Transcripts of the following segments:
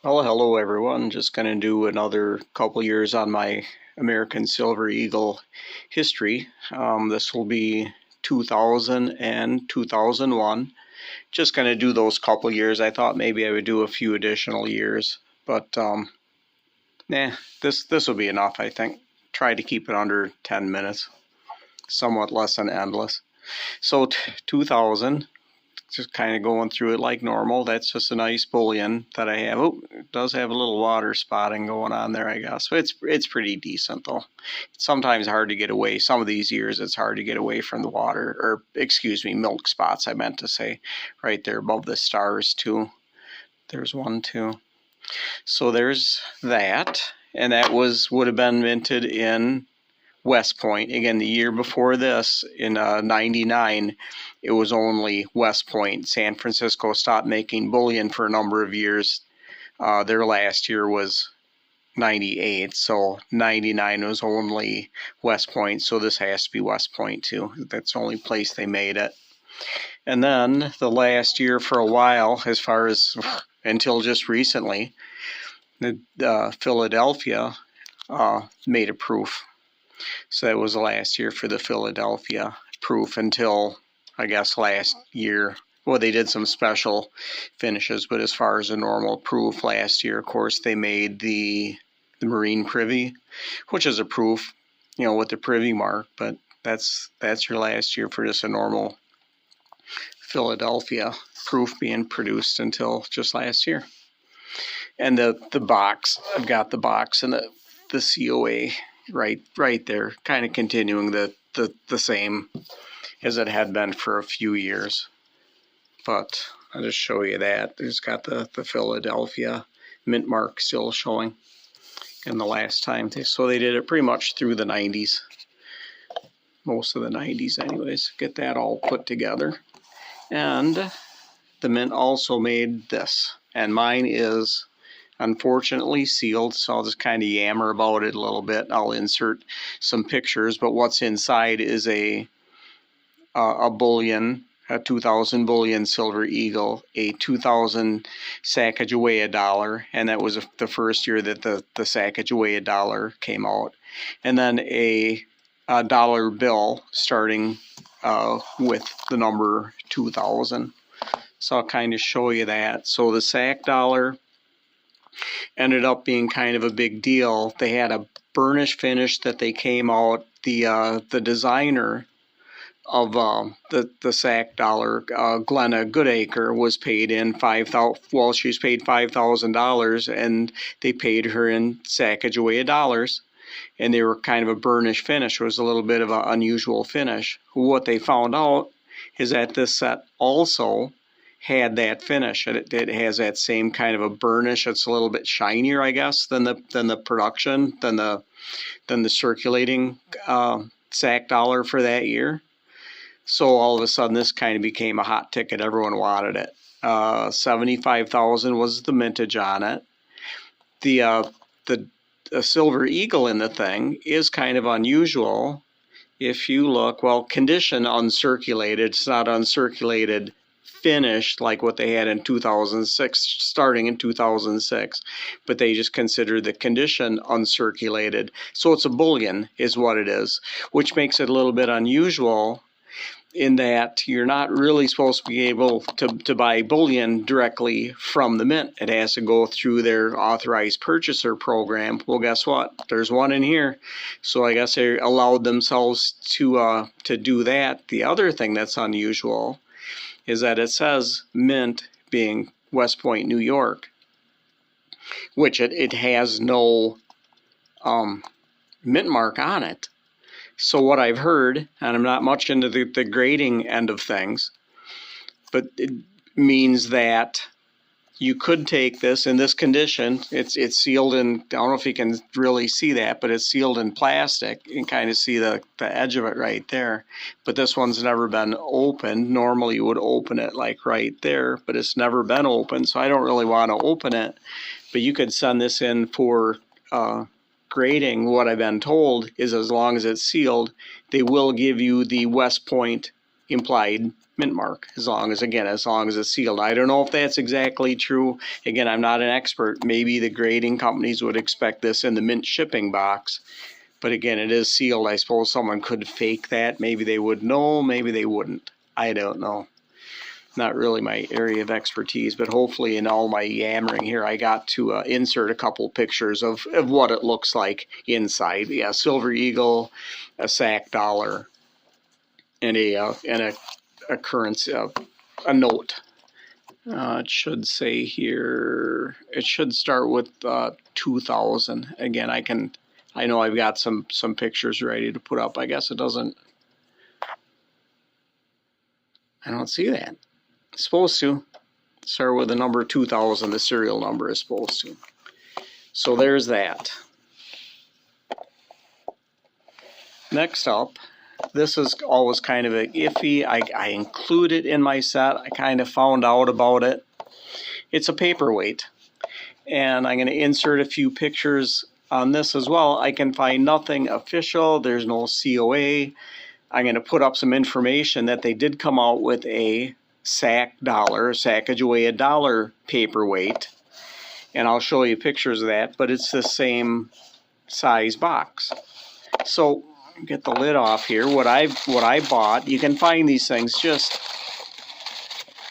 Well, hello everyone. Just going to do another couple years on my American Silver Eagle history. This will be 2000 and 2001. Just going to do those couple years. I thought maybe I would do a few additional years, but this will be enough, I think. Try to keep it under 10 minutes, somewhat less than endless. So 2000. Just kind of going through it like normal. That's just a nice bullion that I have. Oh, it does have a little water spotting going on there, I guess. But it's pretty decent, though. It's sometimes hard to get away. Some of these years, it's hard to get away from the water, or excuse me, milk spots, I meant to say. Right there above the stars, too. There's one, too. So there's that. And that would have been minted in West Point. Again, the year before this, in 99, it was only West Point. San Francisco stopped making bullion for a number of years. Their last year was 98, so 99 was only West Point, so this has to be West Point too. That's the only place they made it. And then the last year for a while, as far as until just recently, Philadelphia made a proof. So that was the last year for the Philadelphia proof until, I guess, last year. Well, they did some special finishes, but as far as a normal proof last year, of course, they made the Marine Privy, which is a proof, with the Privy mark, but that's your last year for just a normal Philadelphia proof being produced until just last year. And the box, I've got the box and the COA right there, kind of continuing the same as it had been for a few years. But I'll just show you that. There's got the Philadelphia mint mark still showing. And the last time, so they did it pretty much through the 90s. Most of the 90s anyways. Get that all put together. And the mint also made this. And mine is unfortunately sealed, so I'll just kind of yammer about it a little bit. I'll insert some pictures, but what's inside is a bullion, a 2000 bullion Silver Eagle, a 2000 Sacagawea dollar, and that was the first year that the Sacagawea dollar came out, and then a dollar bill starting with the number 2000. So I'll kind of show you that. So the Sac dollar ended up being kind of a big deal. They had a burnish finish that they came out. The designer of the Sac dollar, Glenna Goodacre, was paid in she was paid $5,000, and they paid her in Sacagawea dollars, and they were kind of a burnish finish. It was a little bit of an unusual finish. What they found out is that this set also had that finish. It has that same kind of a burnish. It's a little bit shinier, I guess, than the production, than the circulating Sac dollar for that year. So all of a sudden, this kind of became a hot ticket. Everyone wanted it. 75,000 was the mintage on it. The Silver Eagle in the thing is kind of unusual. If you look, well, condition uncirculated. It's not uncirculated finished like what they had in 2006, starting in 2006, but they just consider the condition uncirculated. So it's a bullion is what it is, which makes it a little bit unusual in that you're not really supposed to be able to buy bullion directly from the mint. It has to go through their authorized purchaser program. Well, guess what? There's one in here. So I guess they allowed themselves to do that. The other thing that's unusual is that it says mint being West Point, New York, which it has no mint mark on it. So what I've heard, and I'm not much into the grading end of things, but it means that you could take this in this condition. It's sealed in, I don't know if you can really see that, but it's sealed in plastic. You can kind of see the edge of it right there. But this one's never been opened. Normally you would open it like right there, but it's never been opened, so I don't really want to open it. But you could send this in for grading. What I've been told is as long as it's sealed, they will give you the West Point implied mint mark, as long as it's sealed. I don't know if that's exactly true. Again, I'm not an expert. Maybe the grading companies would expect this in the mint shipping box. But again, it is sealed. I suppose someone could fake that. Maybe they would know, maybe they wouldn't. I don't know. Not really my area of expertise, but hopefully in all my yammering here, I got to insert a couple pictures of what it looks like inside. Yeah, Silver Eagle, a SAC dollar, and a currency, a note. It should say here, it should start with 2000. Again, I know I've got some pictures ready to put up. I guess it doesn't, I don't see that. It's supposed to start with the number 2000. The serial number is supposed to. So there's that. Next up, this is always kind of a iffy. I include it in my set. I kind of found out about it. It's a paperweight. And I'm going to insert a few pictures on this as well. I can find nothing official. There's no COA. I'm going to put up some information that they did come out with a SAC dollar, Sacagawea dollar paperweight. And I'll show you pictures of that, but it's the same size box. So get the lid off here. What I bought, you can find these things. Just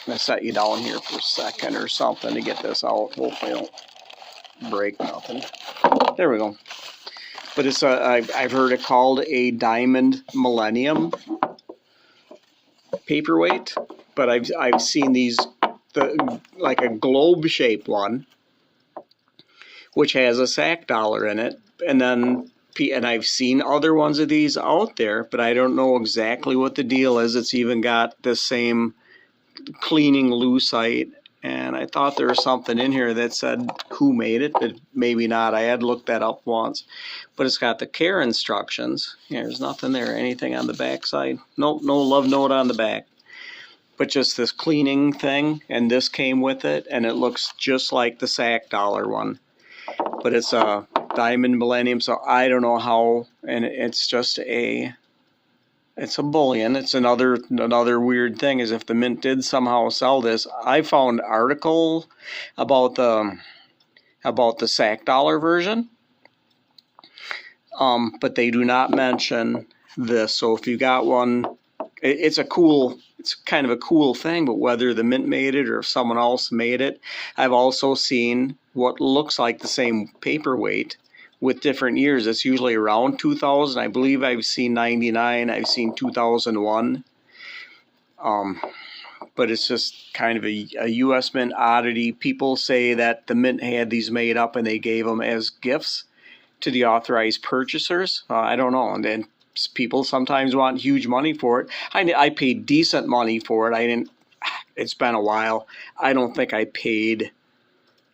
I'm going to set you down here for a second or something to get this out. Hopefully I don't break nothing. There we go. But it's I've heard it called a Diamond Millennium paperweight, but I've seen these like a globe shaped one, which has a SAC dollar in it, and I've seen other ones of these out there, but I don't know exactly what the deal is. It's even got the same cleaning lucite, and I thought there was something in here that said who made it, but maybe not. I had looked that up once, but it's got the care instructions. Yeah, there's nothing there. Anything on the back side? Nope, no love note on the back, but just this cleaning thing, and this came with it, and it looks just like the SAC dollar one, but it's a Diamond Millennium, so I don't know how, and it's just it's a bullion. It's another weird thing is if the mint did somehow sell this. I found article about the SAC dollar version, but they do not mention this. So if you got one, it's kind of a cool thing, but whether the mint made it or if someone else made it. I've also seen what looks like the same paperweight with different years. It's usually around 2000. I believe I've seen 99. I've seen 2001. But it's just kind of a U.S. Mint oddity. People say that the mint had these made up and they gave them as gifts to the authorized purchasers. I don't know. And then people sometimes want huge money for it. I paid decent money for it. It's been a while. I don't think I paid,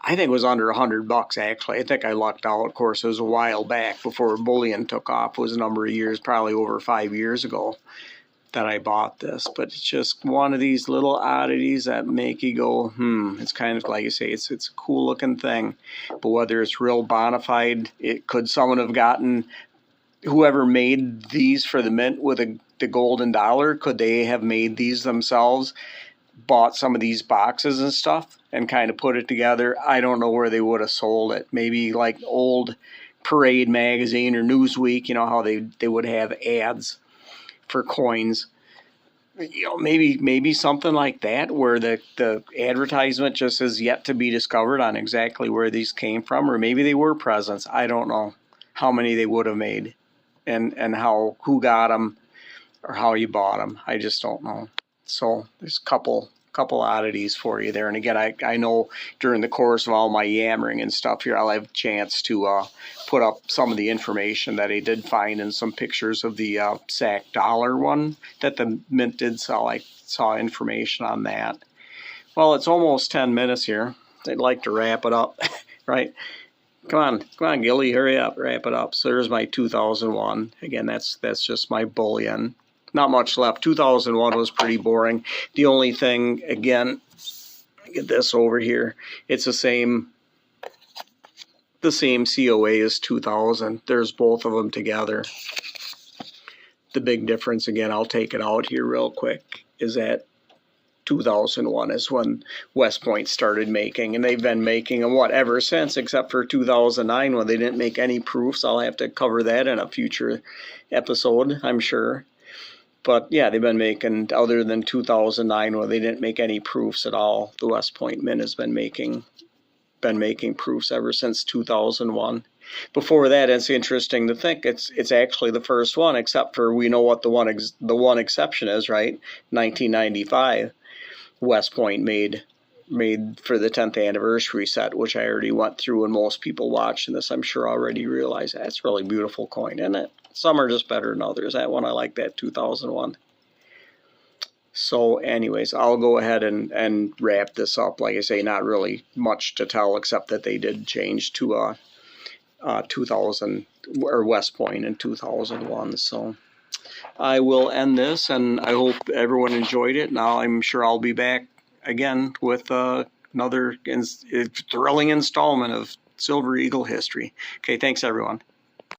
I think it was under $100 actually. I think I lucked out. Of course, it was a while back before bullion took off. It was a number of years, probably over 5 years ago that I bought this. But it's just one of these little oddities that make you go, It's kind of like you say, it's a cool looking thing. But whether it's real bona fide, could someone have gotten, whoever made these for the mint with the golden dollar, could they have made these themselves? Bought some of these boxes and stuff and kind of put it together. I don't know where they would have sold it. Maybe like old Parade magazine or Newsweek, how they would have ads for coins. Maybe something like that where the advertisement just is yet to be discovered on exactly where these came from, or maybe they were presents. I don't know how many they would have made and who got them or how you bought them. I just don't know. So there's a couple oddities for you there. And again, I know during the course of all my yammering and stuff here, I'll have a chance to put up some of the information that I did find and some pictures of the SAC dollar one that the mint did sell. I saw information on that. Well, it's almost 10 minutes here. I'd like to wrap it up, right? Come on, Gilly, hurry up, wrap it up. So there's my 2001. Again, that's just my bullion. Not much left. 2001 was pretty boring. The only thing, again, get this over here. It's the same COA as 2000. There's both of them together. The big difference, again, I'll take it out here real quick, is that 2001 is when West Point started making, and they've been making them ever since, except for 2009 when they didn't make any proofs. I'll have to cover that in a future episode, I'm sure. But yeah, they've been making, other than 2009 where they didn't make any proofs at all, the West Point Mint has been making proofs ever since 2001. Before that, it's interesting to think it's actually the first one, except for we know what the one exception is, right? 1995, West Point made for the 10th anniversary set, which I already went through, and most people watching this, I'm sure, already realize that's a really beautiful coin, isn't it? Some are just better than others. That one, I like that 2001. So anyways, I'll go ahead and wrap this up. Like I say, not really much to tell, except that they did change to 2000 or West Point in 2001. So I will end this, and I hope everyone enjoyed it. Now I'm sure I'll be back again with another thrilling installment of Silver Eagle history. Okay, thanks everyone.